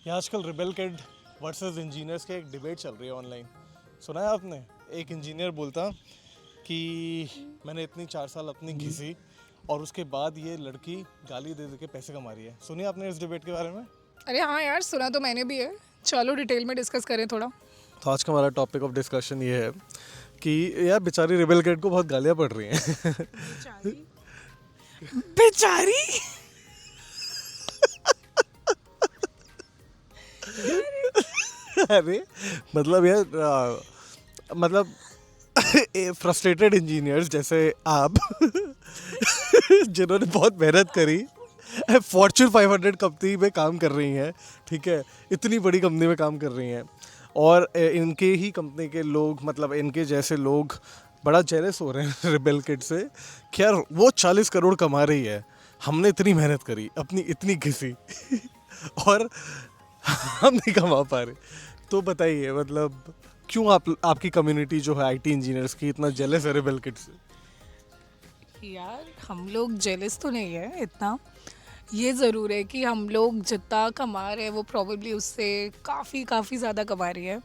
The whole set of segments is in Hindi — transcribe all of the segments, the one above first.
ये आजकल रिबेल किड वर्सेस इंजीनियर्स के एक डिबेट चल रही है ऑनलाइन। सुना है आपने? एक इंजीनियर बोलता कि मैंने इतनी 4 साल अपनी घिसी और उसके बाद ये लड़की गाली दे दे के पैसे कमा रही है। सुनिए आपने इस डिबेट के बारे में? अरे हाँ यार, सुना तो मैंने भी है। चलो डिटेल में डिस्कस करें थोड़ा। तो आज का हमारा टॉपिक ऑफ डिस्कशन ये है कि यार बेचारी रिबेल किड को बहुत गालियाँ पड़ रही हैं। बेचारी। अरे मतलब यार मतलब फ्रस्ट्रेटेड इंजीनियर्स जैसे आप जिन्होंने बहुत मेहनत करी, फॉर्च्यून 500 कंपनी में काम कर रही हैं, ठीक है, इतनी बड़ी कंपनी में काम कर रही हैं, और इनके ही कंपनी के लोग, मतलब इनके जैसे लोग बड़ा जेलस हो रहे हैं रिबेल किड से कि यार वो 40 करोड़ कमा रही है, हमने इतनी मेहनत करी, अपनी इतनी घिसी और हम नहीं कमा पा रहे। तो बताइए मतलब क्यों आपकी कम्युनिटी जो है आईटी इंजीनियर्स की इतना जेलस है रिबेल किड से? यार हम लोग जेलस तो नहीं है इतना। ये ज़रूर है कि हम लोग जितना कमा रहे हैं वो प्रॉबेबली उससे काफ़ी ज़्यादा कमा रही है।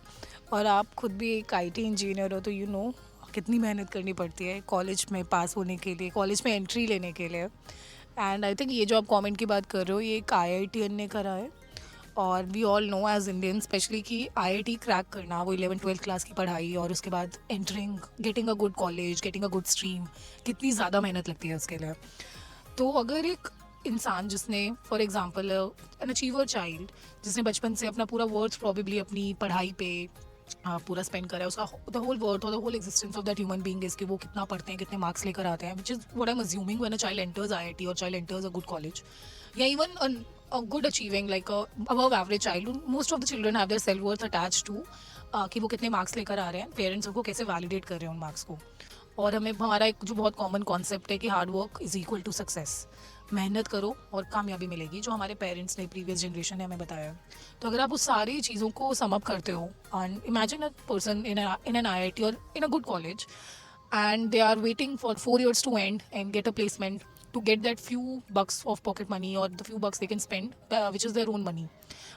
और आप खुद भी एक आईटी इंजीनियर हो तो यू नो कितनी मेहनत करनी पड़ती है कॉलेज में पास होने के लिए, कॉलेज में एंट्री लेने के लिए। एंड आई थिंक ये जो आप कमेंट की बात कर रहे हो ये एक आईआईटीएन ने करा है। और we all know as Indian specially कि आईआईटी क्रैक करना, वो 11th-12th क्लास की पढ़ाई और उसके बाद entering, getting a good college, getting a good stream, कितनी ज़्यादा मेहनत लगती है उसके लिए। तो अगर एक इंसान जिसने for example an achiever child जिसने बचपन से अपना पूरा वर्थ प्रॉबेबली अपनी पढ़ाई पे पूरा स्पेंड करा है, उसका द होल वर्थ और the whole existence of that human being is कि वो कितना पढ़ते हैं, कितने मार्क्स लेकर आते हैं, which is what I am assuming when a child enters IIT और child enters a good college या even a good achieving like a above average child. Most of the children have their self worth attached to कि वो कितने मार्क्स लेकर आ रहे हैं, पेरेंट्स उनको कैसे वैलिडेट कर रहे हैं उन मार्क्स को। और हमें हमारा एक जो बहुत कॉमन कॉन्सेप्ट है कि hard work is equal to success, मेहनत करो और कामयाबी मिलेगी, जो हमारे पेरेंट्स ने, प्रीवियस जनरेशन ने हमें बताया। तो अगर आप उस सारी चीज़ों को सम अप करते हो and imagine a person in an IIT और in a good college and they are waiting for 4 years to end and get a placement to get that few bucks of pocket money or the few bucks they can spend which is their own money.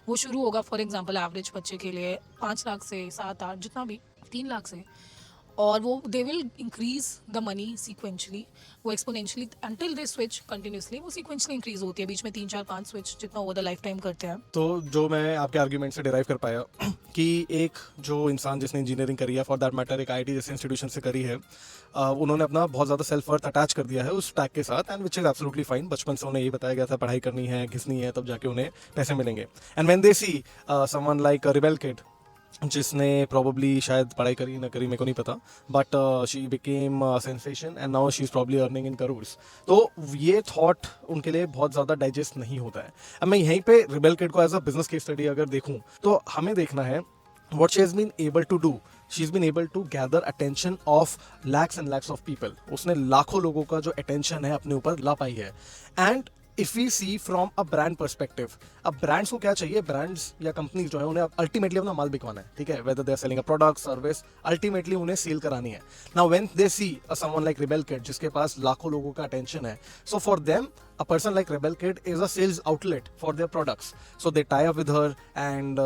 वो शुरू होगा फॉर एग्जांपल एवरेज बच्चे के लिए 5 लाख से 7-8 जितना भी 3 लाख से, और वो they will increase the money sequentially, वो exponentially until they switch continuously, वो सीक्वेंशली इंक्रीज होती है, बीच में 3-4-5 स्विच जितना ओवर द लाइफ टाइम करते हैं। तो जो मैं आपके आर्ग्यूमेंट से डिराइव कर पाया कि एक जो इंसान जिसने इंजीनियरिंग करी है, फॉर दैट मैटर एक आईटी जैसे इंस्टीट्यूशन से करी है, उन्होंने अपना बहुत ज़्यादा सेल्फ वर्थ अटैच कर दिया है उस टैग के साथ, and which is absolutely fine. बचपन से उन्हें ये बताया गया था पढ़ाई करनी है, घिसनी है, तब जाके उन्हें पैसे मिलेंगे। And when they see someone like rebel kid जिसने प्रॉबली शायद पढ़ाई करी ना करी मेरे को नहीं पता, but she became sensation and now she is probably earning in crores. तो ये थॉट उनके लिए बहुत ज़्यादा डाइजेस्ट नहीं होता है। अब मैं यहीं पे रिबेल किड को as a business case study अगर देखूं तो हमें देखना है what she has been able to do. She's been able to gather attention of lakhs and lakhs of people. उसने लाखों लोगों का जो attention है अपने ऊपर ला पाई है। And if we see from a brand perspective, अब ब्रांड्स को क्या चाहिए? ब्रांड्स या कंपनीज जो है उन्हें अल्टीमेटली अपना माल बिकवाना है, ठीक है, whether they are selling a product service, ultimately उन्हें सेल करानी है। Now when they see a someone like rebel kid जिसके पास लाखों लोगों का अटेंशन है, so for them a person like Rebel Kid is a sales outlet for their products. So they tie up with her and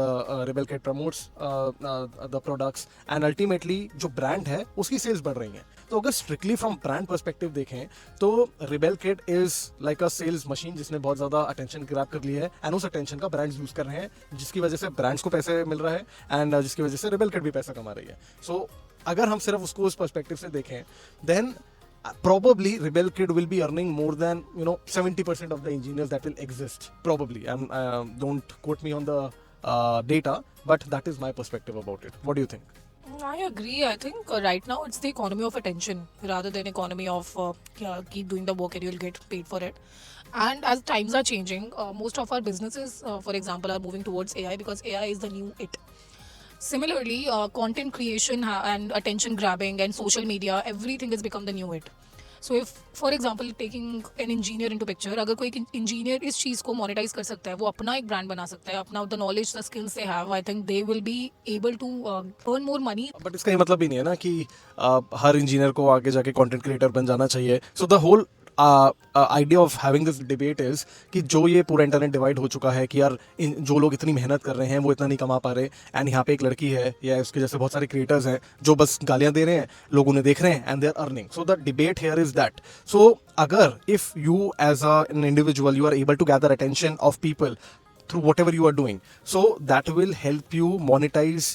Rebel Kid promotes the products and ultimately जो brand है उसकी sales बढ़ रही हैं। तो अगर strictly from brand perspective देखें तो Rebel Kid is like a sales machine जिसने बहुत ज़्यादा attention grab कर ली है, and उस attention का brands use कर रहे हैं जिसकी वजह से brands को पैसे मिल रहा है and जिसकी वजह से Rebel Kid भी पैसा कमा रही है। So अगर हम सिर्फ उसको उस perspective से देखें then probably Rebel Kid will be earning more than 70% of the engineers that will exist probably. Don't quote me on the data, but that is my perspective about it. What do you think? I agree. I think right now it's the economy of attention rather than economy of keep doing the work and you'll get paid for it. And as times are changing, most of our businesses, for example, are moving towards AI because AI is the new it. Similarly, content creation and attention grabbing and social media, everything has become the new it. So if, for example, taking an engineer into picture, अगर कोई इंजीनियर इस चीज़ को मोनेटाइज कर सकता है, वो अपना एक ब्रांड बना सकता है, अपना the knowledge the skills they have, I think they will be able to earn more money. But इसका ये मतलब भी नहीं है ना कि हर इंजीनियर को आगे जाके कंटेंट क्रिएटर बन जाना चाहिए। So the whole idea of having this debate is कि जो ये पूरा इंटरनेट डिवाइड हो चुका है कि यार जो लोग इतनी मेहनत कर रहे हैं वो इतना नहीं कमा पा रहे, एंड यहाँ पे एक लड़की है या उसके जैसे बहुत सारे क्रिएटर्स हैं जो बस गालियाँ दे रहे हैं, लोग उन्हें देख रहे हैं and they are earning. So the debate here is that. So अगर if you as an individual you are able to gather attention of people through whatever you are doing, so that will help you monetize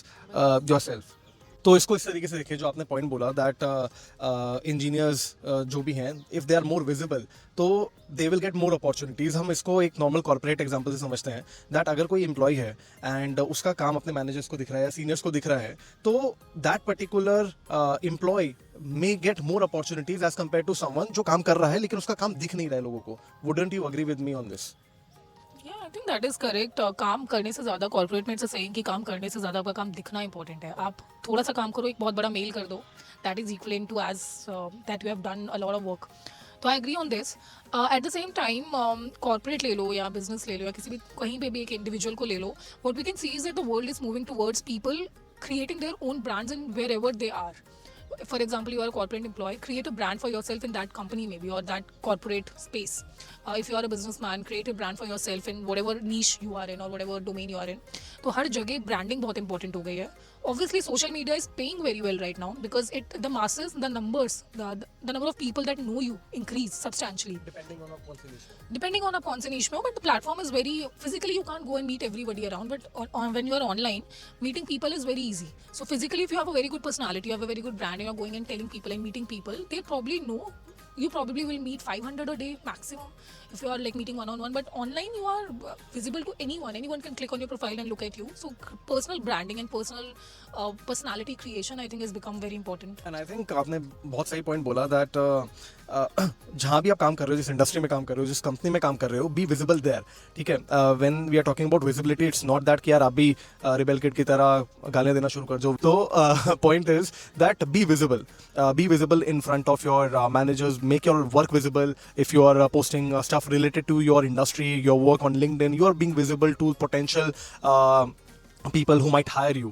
yourself. तो इसको इस तरीके से देखिए जो आपने पॉइंट बोला दैट इंजीनियर्स जो भी हैं if they are more visible तो they will get more opportunities. हम इसको एक नॉर्मल कॉर्पोरेट एग्जांपल से समझते हैं दैट अगर कोई एम्प्लॉय है एंड उसका काम अपने मैनेजर्स को दिख रहा है या सीनियर्स को दिख रहा है तो that particular employee may get more opportunities as compare to someone जो काम कर रहा है लेकिन उसका काम दिख नहीं रहा है लोगों को. Wouldn't you agree with me on this? I think that is correct. काम करने से ज़्यादा कॉर्पोरेट में से सही कि काम करने से ज़्यादा आपका काम दिखना इंपॉर्टेंट है. आप थोड़ा सा काम करो, एक बहुत बड़ा मेल कर दो, that is equal to as that you have done a lot of work. तो I agree on this. At the same time corporate ले लो या बिजनेस ले लो या किसी भी कहीं पे भी एक इंडिविजुअल को ले लो, what we can see is that the world is moving towards people creating their own brands in wherever they are. For example, you are a corporate employee, create a brand for yourself in that company maybe or that corporate space. If you are a businessman, create a brand for yourself in whatever niche you are in or whatever domain you are in. तो हर जगह branding बहुत important हो गई है. Obviously, social media is paying very well right now because the masses, the numbers, the number of people that know you increase substantially. Depending on upon niche में, but the platform is very physically you can't go and meet everybody around, but when you are online, meeting people is very easy. So physically, if you have a very good personality, you have a very good brand, you are going and telling people and meeting people, they probably know. You probably will meet 500 a day maximum if you are like meeting one-on-one, but online you are visible to anyone can click on your profile and look at you. So personal branding and personal personality creation I think has become very important. And I think आपने बहुत सही पॉइंट बोला दैट जहाँ भी आप काम कर रहे हो, जिस इंडस्ट्री में काम कर रहे हो, जिस कंपनी में काम कर रहे हो, बी विजिबल देयर. ठीक है, when we are talking about visibility it's not that कि यार आप भी रिबेल किड की तरह गालियाँ देना शुरू कर दो. तो point is that be visible in front of your managers, make your work visible. If you are posting stuff related to your industry, your work on LinkedIn, you are being visible to potential people who might hire you.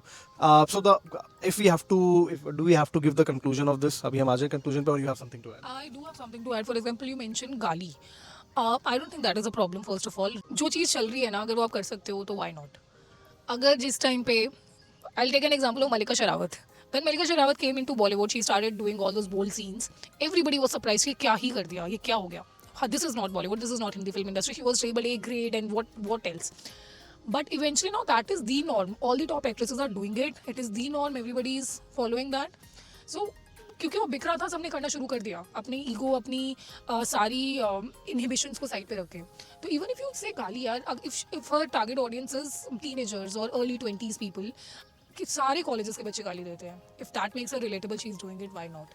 So do we have to give the conclusion of this? Abhi hum aa jaye conclusion pe, or you have something to add? I do have something to add. For example, you mentioned गाली. I don't think that is a problem. First of all, जो चीज़ चल रही है ना, अगर वो आप कर सकते हो तो why not? अगर जिस टाइम पे I'll take an example of Malika Sherawat. When Malika Sherawat came into Bollywood, she started doing all those bold scenes. Everybody was surprised कि क्या ही कर दिया, ये क्या हो गया. This is not Bollywood, this is not Hindi film industry. She was labeled A grade and what else. But eventually now that is the norm. All the top actresses are doing it. It is the norm. Everybody is following that. So क्योंकि वो बिक रहा था, सबने करना शुरू कर दिया, अपनी ईगो, अपनी सारी इनहिबिशंस को साइड पे रख के. तो इवन इफ यू से गाली यार, if her target audience is teenagers और अर्ली 20s पीपल, कि सारे कॉलेजेस के बच्चे गाली देते हैं. If that makes a relatable she is doing it, why not?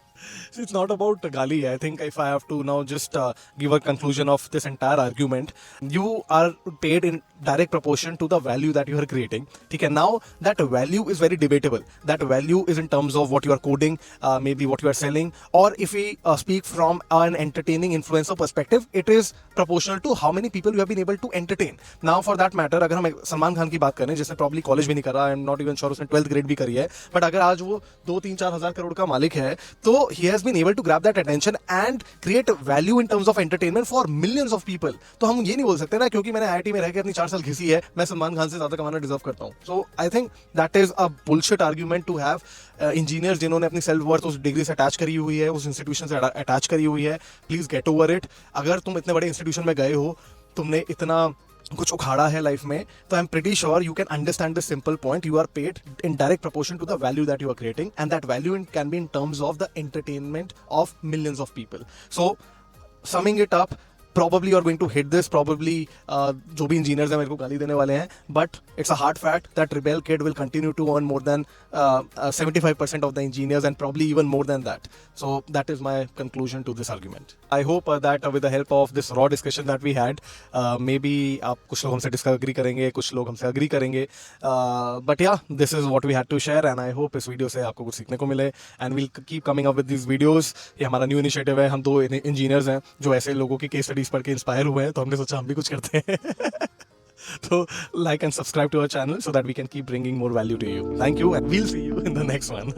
So it's not about gali. I think if I have to now just give a conclusion of this entire argument, you are paid in direct proportion to the value that you are creating. Okay, now that value is very debatable. That value is in terms of what you are coding, maybe what you are selling, or if we speak from an entertaining influencer perspective, it is proportional to how many people you have been able to entertain. Now for that matter, अगर हम सलमान खान की बात करें जिसने probably कॉलेज भी नहीं करा, I am not even sure उसने 12th ग्रेड भी करी है, बट अगर आज वो 2-3-4 हज़ार करोड़ का मालिक है तो he has been able to grab that attention and create value in terms of entertainment for millions of people. तो हम ये नहीं बोल सकते ना क्योंकि मैंने IIT में रह के अपनी 4 साल घिसी है, मैं सलमान खान से ज़्यादा कमाना डिजर्व करता हूँ. So I think that is a bullshit argument to have. Engineers जिन्होंने अपनी सेल्फ वर्थ उस डिग्री से अटैच करी हुई है, उस इंस्टीट्यूशन से अटैच करी हुई है, प्लीज गेट ओवर इट. अगर तुम इतने बड़े इंस्टीट्यूशन में गए हो, तुमने इतना कुछ उखाड़ा है लाइफ में, तो I am pretty sure you can understand this simple point. You are paid in direct proportion to the value that you are creating, and that value can be in terms of the entertainment of millions of people. So summing it up, probably you are going to hit this, probably जो भी इंजीनियर्स हैं मेरे को गाली देने वाले हैं, but it's a hard fact that Rebel Kid will continue to earn more than 75% of the engineers and probably even more than that. So that is my conclusion to this argument. I hope that with the help of this raw discussion that we had, maybe आप कुछ लोग हमसे डिसएग्री करेंगे, कुछ लोग हमसे अग्री करेंगे, but yeah, this is what we had to share, and I hope इस वीडियो से आपको कुछ सीखने को मिले, and we'll keep coming up with these videos. ये हमारा न्यू इनिशिएटिव है. हम 2 इंजीनियर्स हैं जो ऐसे लोगों की केस स्टडीज पढ़ के इंस्पायर हुए हैं, तो हमने सोचा हम भी कुछ करते हैं. So like and subscribe to our channel so that we can keep bringing more value to you. Thank you, and we'll see you in the next one.